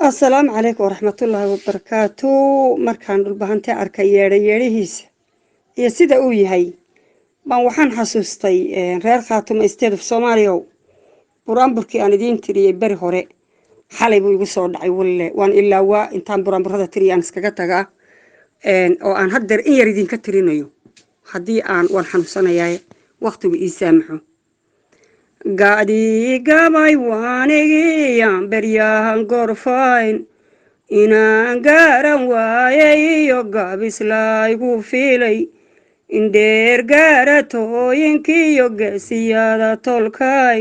السلام عليكم ورحمة الله وبركاته. مركان البهانتي عركا yeedhihiisa iyo sida uu yahay baan waxaan xasuustay reer Khaatumo State of Soomaaliya buraanburkii aan idin tiriyay bari hore xalay buu igu soo dhacay walle waan ilaa waa intaan buraanburada tiriyaan iskaga tagaa oo aan hadda in yar idin ka tirinayo hadii aan waan xanuunsanayaa waqtigu ii saamaxo gaadi gabay waanigiyaan beryahan gorfayn inaan gaaran waayay iyo gaabislaygu fiilay indheer gaaratooyinkiiyo geesiyada tolkay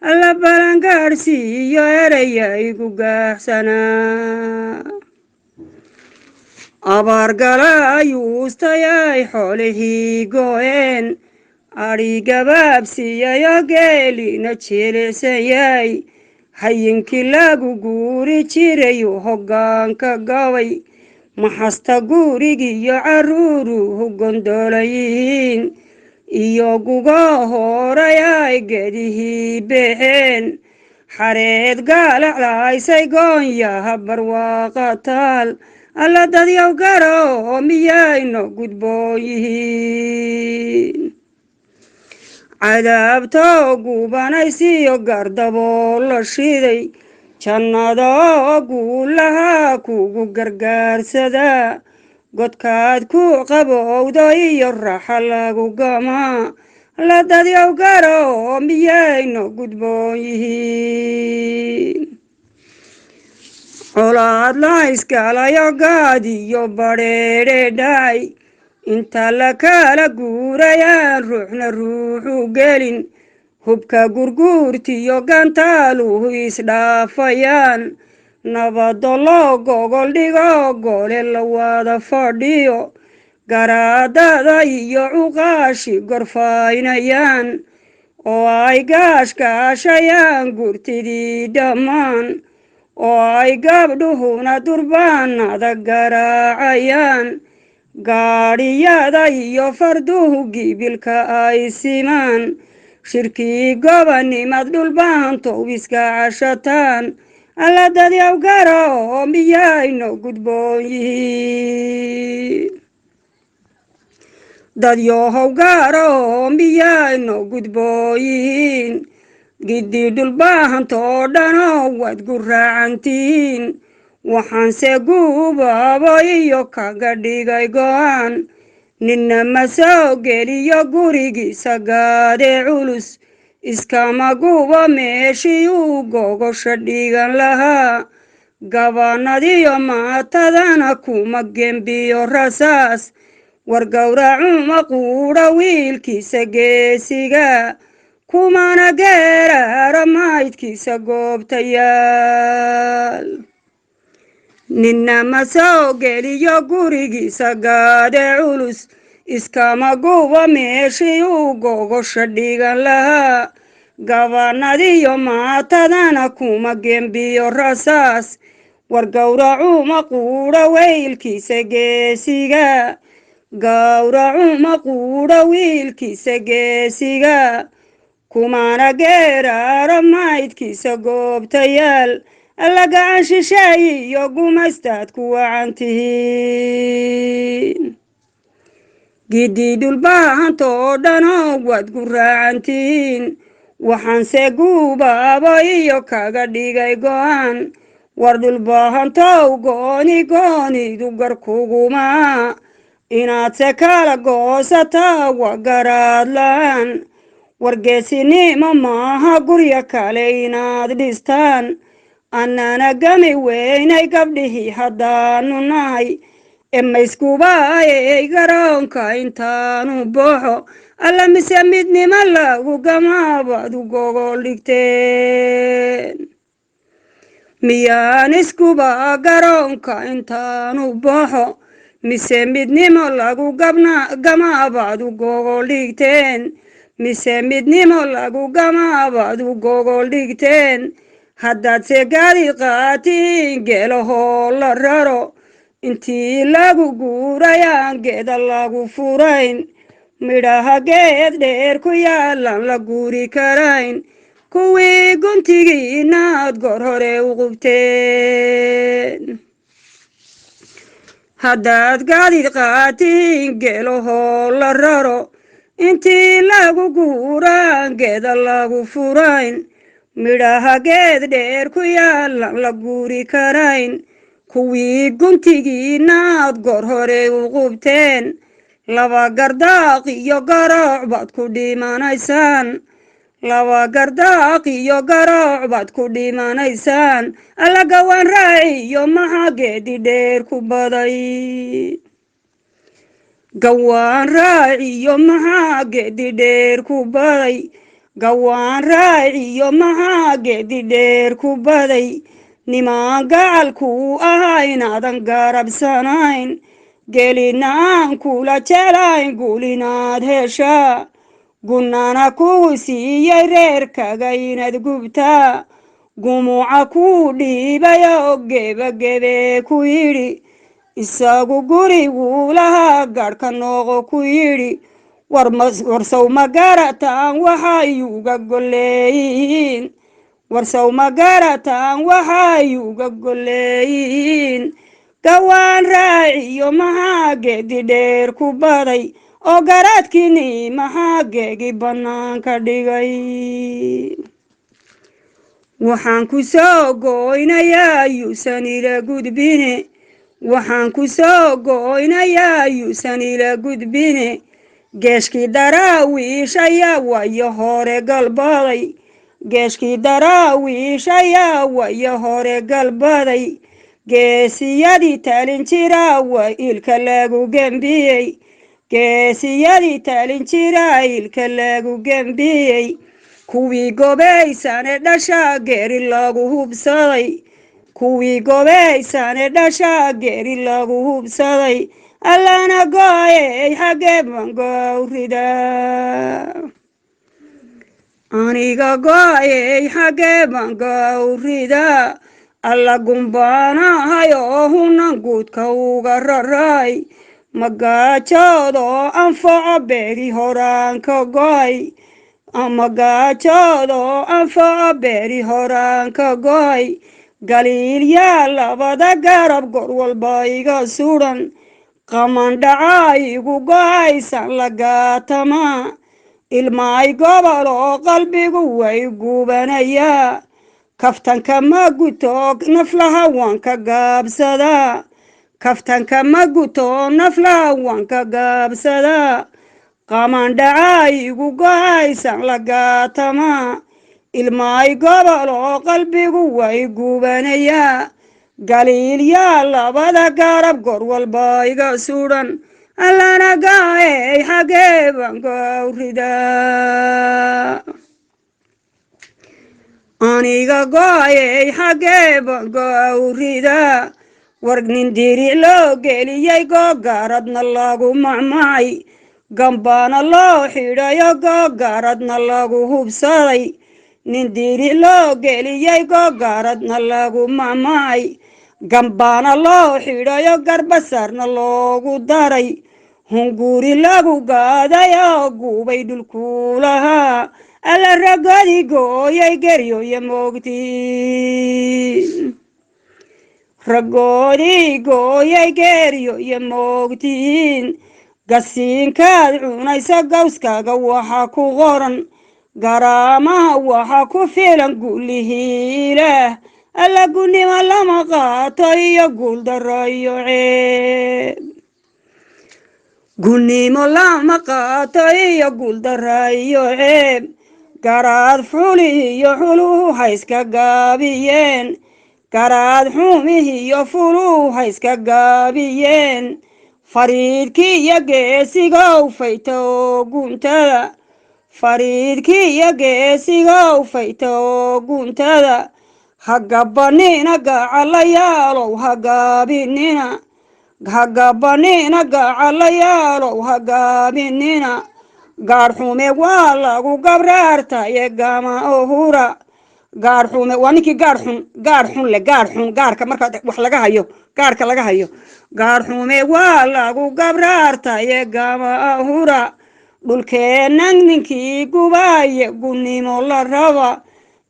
alla balan gaadhsiiyo erayaygu gaaxsanaa abaargala ayuustayay xoolihii goo'een adhi gabaabsiiyayo geelina jiilicsanyay hayinkii lagu guuri jirayu hoggaanka gabay maxasta guurigiiyo carruuruhu gondolan yihiin iyo guga horay ay gedihii beexeen xareed gaalaclaysay goonyaha barwaaqa taal alla dadyaw garo miyayno gudboon yihiin cadaabtoo gubanaysiyo gardaboo la shiday jannadoo guulahaa kugu gargaarsadaa godkaad ku qabowdo iyo raxa lagu gamaa la dadyaw garo miyayno gudboon yihiin colaad la iskalayo gaad iyo badheedhe dhacay inta la kala guurayaan ruuxna ruuxu gelin hubka gurguurtiyo gantaaluhu isdhaafayaan nabado loo gogol dhigo gole la wada fadhiyo garaadada iyo cuqaashi gorfaynayaan oo ay gaashkaashayaan gurtidii dhammaan oo ay gabdhuhuna durbaanada garaacayaan gaadhiyada iyo farduhu gibilka ay simaan shirkii gobanimad dhulbaantow iska cashataan alla dadyaw garo miyayno gudboon yihiin dadyohow garo miyayno gudboon yihiin giddi dhulbaahantoo dhanoo waad guraacantihiin waxaanse guubaabo iyo kaga dhigay go'aan ninna ma soo geliyo gurigiisa gaadee culus iskama gubo meeshii uu gogosha dhigan lahaa gabanadiyo maatadana kuma gembiyo rasaas war gowracuma quudha wiilkiisa geesiga kumana geeraara maydkiisa goobtayaal ninna ma soo geliyo gurigiisa gaadee culus iskama gubo meeshii uu gogosha dhigan lahaa gabanadiyo maatadana kuma gembiyo rasaas war gowracuma quudha wiilkiisa geesiga gowracuma quudha wiilkiisa geesiga kumana geeraara maydkiisa goobtayaal alla gacan shisheey iyo gumaystaad ku wacantihiin giddi dhulbaahantoo dhanoo waad guraacantihiin waxaanse guubaabo iyo kaga dhigay go'aan war dhulbaahantow goonidu garkugumaa inaadse kala goosataa waa garaad la'aan wargeesinimo maaha guryo kale inaad dhistaan annana gami weynay gabdhihii haddaanu nahay emayskubaayay garoonka intaanu boxo alla mise midnimo lagu gamaabaad u gogol dhigteen miyaan iskuba garoonka intaanu boxo mise midnimo lagu gamaabaad u gogol dhigteen mise midnimo lagu gamaabaad u gogol dhigteen haddaad se gaadi qaatiin geelahoo la raro intii lagu guurayaan geeda lagu furayn midhaha geed dheer ku yaalan la guuri karayn kuwii guntigiinaad goor hore u qubteen haddaad gaadid qaatiin geelahoo la raro intii lagu guuraan geeda lagu furayn midhaha geed dheer ku yaalan la guuri karayn kuwii guntigiinaad goor hore u qubteen laba gardaaq iyo garooc baad ku dhimanaysaan laba gardaaq iyo garooc baad ku dhimanaysaan alla gawaan raaci iyo maxaa geedi dheer ku baday gawaan raaci iyo maxaa geedi dheer ku baday gawaan raaci iyo maxaa geedi dheer ku baday nimaan gacalkuu ahaa inaadan garabsanayn gelina aan kula jelayn guulinaad heshaa gunnana kuu siiyey reerkaga inaad gubtaa gumuuca kuu dhiibayoo gebagebe ku yidhi isagu guriguu lahaa garhka nooqo ku yidhi warsow ma garataan waxayuuga golleeyihiin warsow ma garataan waxayuuga golleeyihiin gawaan raaci iyo maxaa geedi dheer ku baday oo garaadkiini maxaa geegi bannaanka dhigay waxaan ku soo gooynayaa yuusan ila gudbine waxaan ku soo gooynayaa yuusan ila gudbine geeshkii daraawiish ayaa wayo hore galbaday geeshkii daraawiish ayaa wayo hore galbaday geesiyadii talin jiraa waa ilka lagu gembiyey geesiyadii talin jiraa ilka lagu gembiyey kuwii gobaysane dhashaa geeri lagu hubsaday kuwii gobaysane dhashaa geeri lagu hubsaday allana gooyey xaggee baan gowridaa aniga gooyey xaggee baan gowridaa alla gumbaanahay oo hunan guudka uga raray magaajoodoo anfaco beeri horaan ka goy magaajoodoo anfaco beeri horaan ka goy galiilyaa labada garab gor walba iga sudan qamandhacaa igu go'aysan la gaatamaa ilmaay gobol oo qalbigu way gubanayaa kaftanka ma guto naflaha waan ka gaabsadaa kaftanka ma guto naflaha waan ka gaabsadaa qamandhacaa igu go'aysan la gaatamaa ilmaay gobol oo qalbigu way gubanayaa galiilyaa labada garab gor walba iga sudan allana gaayey xaggee baan gowridaa aniga gooyey xaggee baan gowridaa war nin diric loo geliyey googaradna lagu macmacay gambaana loo xidhayo googaradna lagu hubsaday nin diric loo geliyey googaradna lagu macmacay gambaana loo xidhayo garbasarna loogu daray hunguri lagu gaaday oo guubay dhulkuulahaa alla ragadi gooyey geryoya moogtiin ragoodii gooyey geeryoya moogtiin gasiinkaad cunaysa gawskaaga waxa ku qoran garaamaha waxa ku filan guulihii ilaah alla gunnimo lama qaato iyo guuldaro iyo ceeb gunnimo lama qaato iyo guuldaro iyo ceeb garaad xuli iyo xuluhu hayska gaabiyeen garaad xumihi iyo fuluhu hayska gaabiyeen fariidkii iyo geesigow fayta oo guntada fariidkii iyo geesigow fayta oo guntada hagabanina gacalayaalow hagaabinina hagabanina gacalayaalow hagaabinina gaadhxume waa lagu gabraartaye gama ohura gaadhxume waa ninkii gaadhxun le gaadhka marka wax laga hayo gaadhka laga hayo gaadhxume waa lagu gabraartaye gama ohura dhulkeennan ninkii gubaaye gunnimo la raba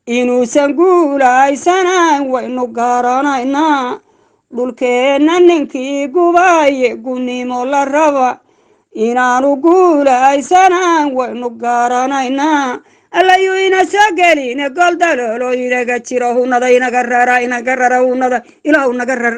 inuusan guulaysanaan waynu garanaynaa dhulkeenna ninkii gubaye gunnimo la raba inaanu guulaysanaan waynu garanaynaa allayuu ina soo geline gol daloolo inaga jiro hunada inaga rara hunada ilaahu naga rar